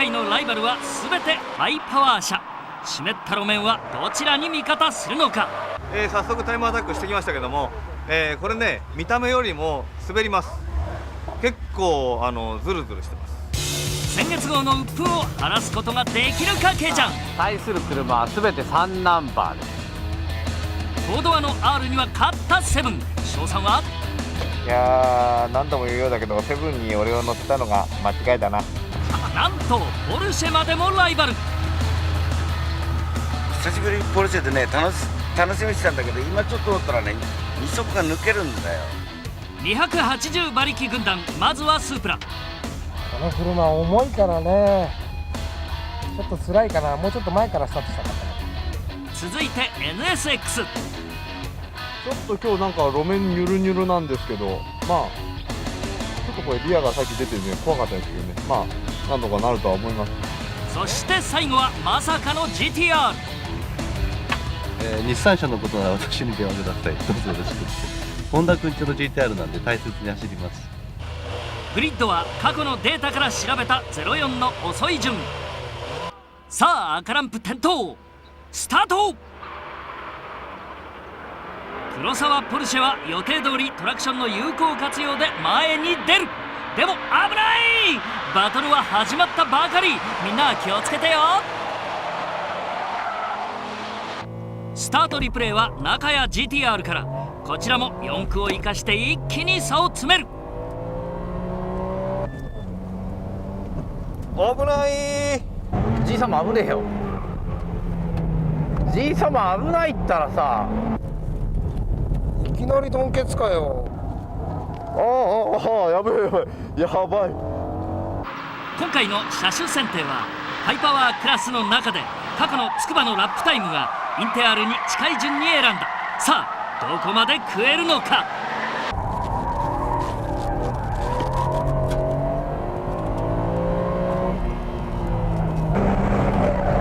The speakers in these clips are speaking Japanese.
回のライバルは全てハイパワー車。湿った路面はどちらに味方するのか。早速タイムアタックしてきましたけども、これね、見た目よりも滑ります。結構ズルズルしてます。先月号の鬱憤を晴らすことができるか、ケイちゃん。対する車は全て3ナンバーです。フォードアの R には勝ったセブン。賞賛は？いやー、何度も言うようだけど、セブンに俺を乗せたのが間違いだな。なんとポルシェまでもライバル。久しぶりにポルシェでね、楽しみにしてたんだけど、今ちょっとだったらね、二足が抜けるんだよ。280馬力軍団、まずはスープラ。この車重いからね、ちょっと辛いかな。もうちょっと前からスタートしたかったな。続いて NSX。 ちょっと今日なんか路面ニュルニュルなんですけど、まあちょっとこれリアがさっき出てね、怖かったですけどね、まあなんとかなるとは思います。そして最後はまさかの GTR。日産車のことなら私に電話ください。どうぞよろしく。本田君ちの GTR なんで大切に走ります。グリッドは過去のデータから調べた04の遅い順。さあ赤ランプ点灯、スタート。黒沢ポルシェは予定通りトラクションの有効活用で前に出る。でも危ない。バトルは始まったばかり。みんな気をつけてよ。スタートリプレイは中谷 GTR から。こちらも4区を生かして一気に差を詰める。危ない。じいさま危ねえよ。じいさま危ないったらさ、いきなりドンケツかよ。やばいやばいやばい。今回の車種選定はハイパワークラスの中で過去の筑波のラップタイムがインテ R に近い順に選んだ。さあどこまで食えるのか。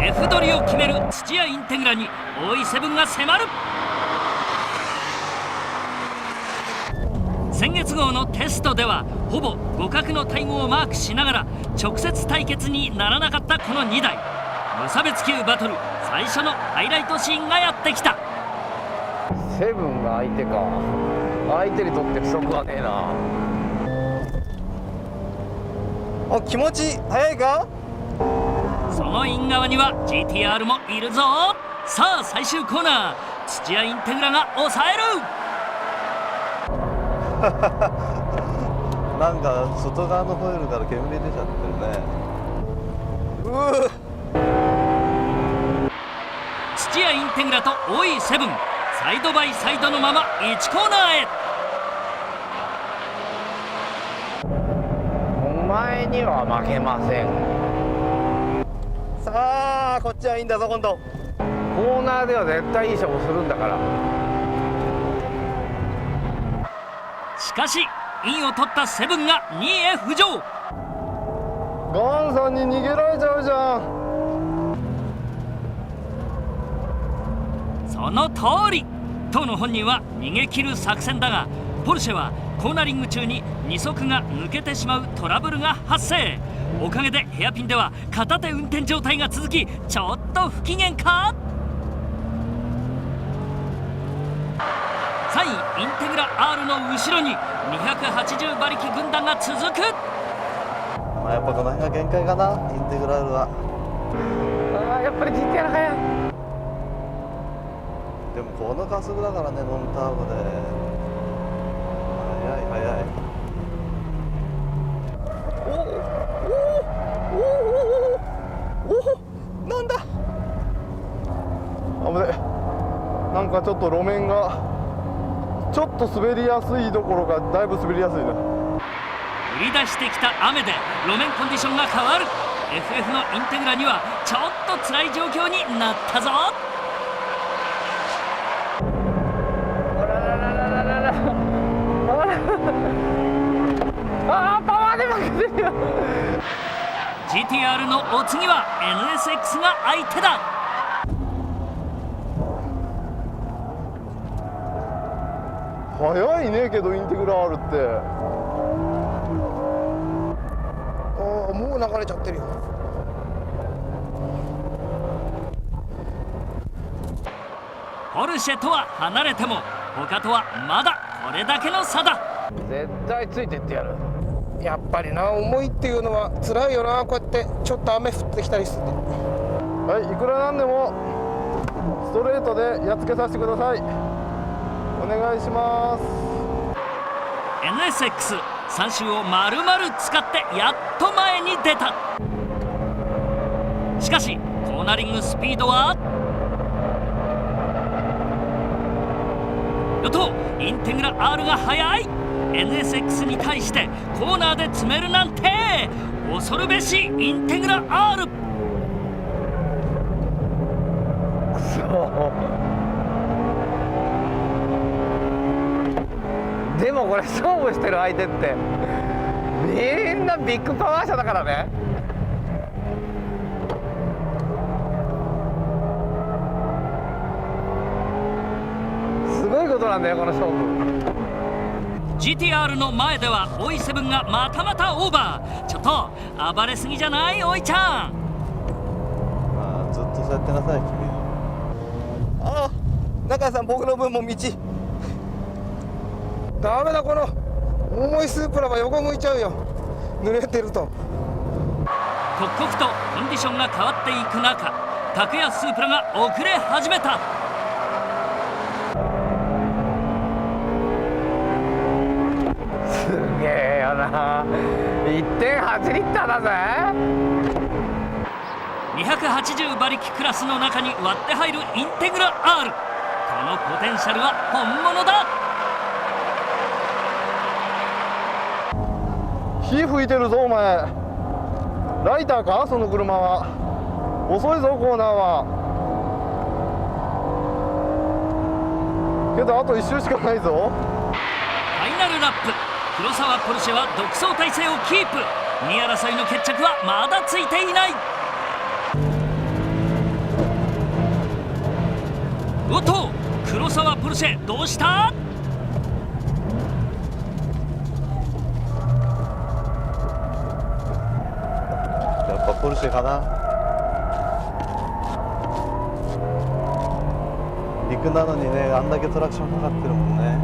F 取りを決める土屋インテグラに大井セブンが迫る。先月号のテストではほぼ互角のタイムをマークしながら直接対決にならなかったこの2台。無差別級バトル最初のハイライトシーンがやってきた。セブンが相手か。相手にとって不足はねえな。気持ち早いか。そのイン側には GTR もいるぞ。さあ最終コーナー、土屋インテグラが抑える。なんか外側のホイールから煙出ちゃってるね。土屋インテグラと大井セブン、サイドバイサイドのまま1コーナーへ。お前には負けません。さあこっちはいいんだぞ今度。コーナーでは絶対いい勝負するんだから。しかしインを取ったセブンが2位へ浮上。ガンさんに逃げられちゃうじゃん。その通り。当の本人は逃げ切る作戦だが、ポルシェはコーナリング中に2足が抜けてしまうトラブルが発生。おかげでヘアピンでは片手運転状態が続き、ちょっと不機嫌か。3位インテグラ R の後ろに280馬力軍団が続く。まあやっぱこの辺が限界かな、インテグラルは。やっぱり GTR 速い。でもこの加速だからね、ノンターボで。速い速い。なんだ。危ねえ。なんかちょっと路面がちょっと滑りやすいどころかだいぶ滑りやすいな。降り出してきた雨で路面コンディションが変わる。 FF のインテグラにはちょっと辛い状況になったぞ。パワーで負けてるよ。 GTR のお次は NSX が相手だ。速いねけどインテグラ R って。もう流れちゃってるよ。ポルシェとは離れても他とはまだこれだけの差だ。絶対ついてってやる。やっぱりな、重いっていうのは辛いよな。こうやってちょっと雨降ってきたりすると。はい、いくらなんでもストレートでやっつけさせてください。お願いします。 NSX3 周を丸々使ってやっと前に出た。しかしコーナリングスピードはよとインテグラ R が速い。 NSX に対してコーナーで詰めるなんて恐るべしインテグラ R。 でもこれ勝負してる相手ってみんなビッグパワー車だからね。すごいことなんだよこの勝負。 GTR の前ではオイセブンがまたまたオーバー。ちょっと暴れすぎじゃないおいちゃん。まあずっとそうやってなさい君。ああ、中谷さん、僕の分も道。ダメだ、この重いスープラは横向いちゃうよ、濡れてると。刻々とコンディションが変わっていく中、拓也スープラが遅れ始めた。すげえよな。 1.8 リッターだぜ。280馬力クラスの中に割って入るインテグラ R。 このポテンシャルは本物だ。火吹いてるぞお前。ライターかその車は。遅いぞコーナーは。けどあと1周しかないぞ。ファイナルラップ、黒沢ポルシェは独走態勢をキープ。2位争いの決着はまだついていない。おっと、黒沢ポルシェどうした？やっぱポルシェかな。陸なのにね、あんだけトラクションかかってるもんね。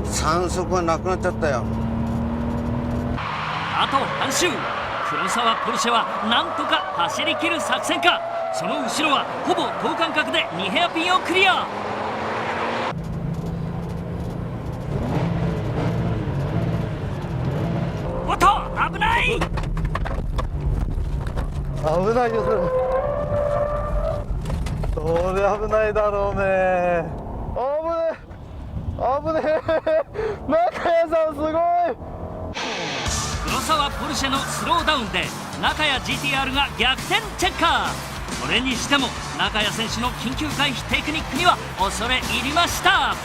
3速はなくなっちゃったよ。あと半周、黒沢ポルシェはなんとか走り切る作戦か。その後ろはほぼ等間隔で2ヘアピンをクリア。おっと、危ない。危ないです。それ危ないだろうね。危ねえ中谷さんすごい。黒沢ポルシェのスローダウンで中谷 GTR が逆転チェッカー。それにしても中谷選手の緊急回避テクニックには恐れ入りました。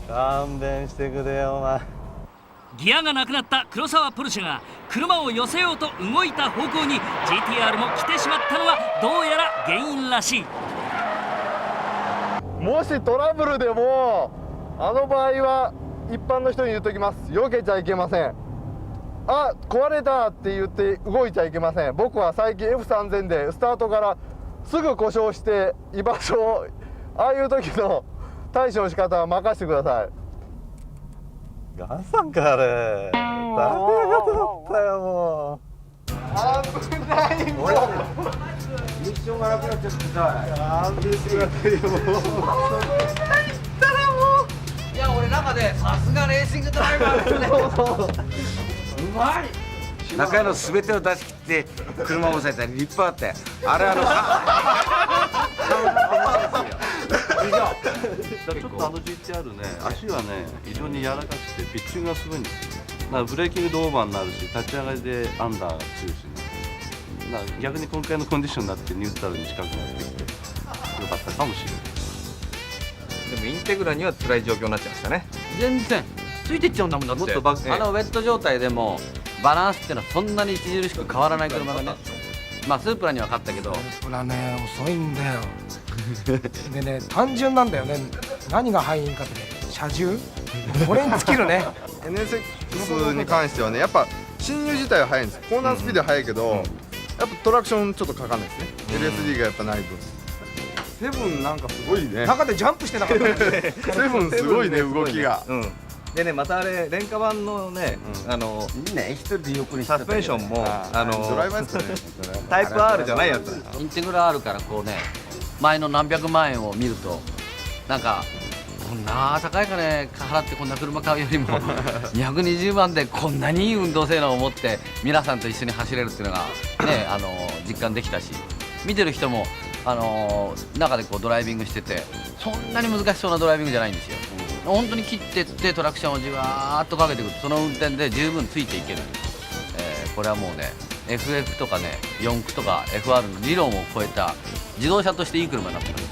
勘弁してくれよお前。ギアがなくなった黒沢ポルシェが車を寄せようと動いた方向に GTR も来てしまったのはどうやら原因らしい。もしトラブルでもあの場合は一般の人に言っときます。避けちゃいけません。あ、壊れたって言って動いちゃいけません。僕は最近 F3000 でスタートからすぐ故障して居場所を、ああいう時の対処の仕方は任せてください。ガンさんかあれ。ダメがとったよもう。危ないもん。ミッションがなくなっちゃってさ。勘弁してくださいよもう。いや俺中でさすがレーシングドライバーですね。うまい。中の全てを出し切って車を押さえたら立派だったよ。あれちょっとGTR ね、足はね、非常に柔らかくてピッチングがすごいんですよ。だからブレーキングでオーバーになるし、立ち上がりでアンダーが強いしね。だから逆に今回のコンディションになってニュートラルに近くなってきてよかったかもしれない。でもインテグラには辛い状況になっちゃいましたね。全然ついてっちゃうんだもんだって。もっとバックあのウェット状態でもバランスっていうのはそんなに著しく変わらない車がね。まあスープラには勝ったけど、ほらね、遅いんだよ。でね、単純なんだよね。何が敗因かってね、車重これに尽きるね。NSX に関してはね、やっぱ進入自体は速いんです。コーナースピードは速いけど、やっぱトラクションちょっとかかんないですね、LSD がやっぱない分。セブンなんかすごいね。中でジャンプしてなかったねセブンすごいね、動きが。うんでねまたあれ廉価版のね、いいね、一人で横にサスペンションもドライバーですかね。タイプ R じゃないやつインテグラ R からこうね前の何百万円を見るとなんかこんな高い金払ってこんな車買うよりも220万でこんなにいい運動性能を持って皆さんと一緒に走れるっていうのがね実感できたし見てる人も中でこうドライビングしててそんなに難しそうなドライビングじゃないんですよ。本当に切ってってトラクションをじわーっとかけていくとその運転で十分ついていける、これはもうね FF とかね4駆とか FR の理論を超えた自動車としていい車になってます。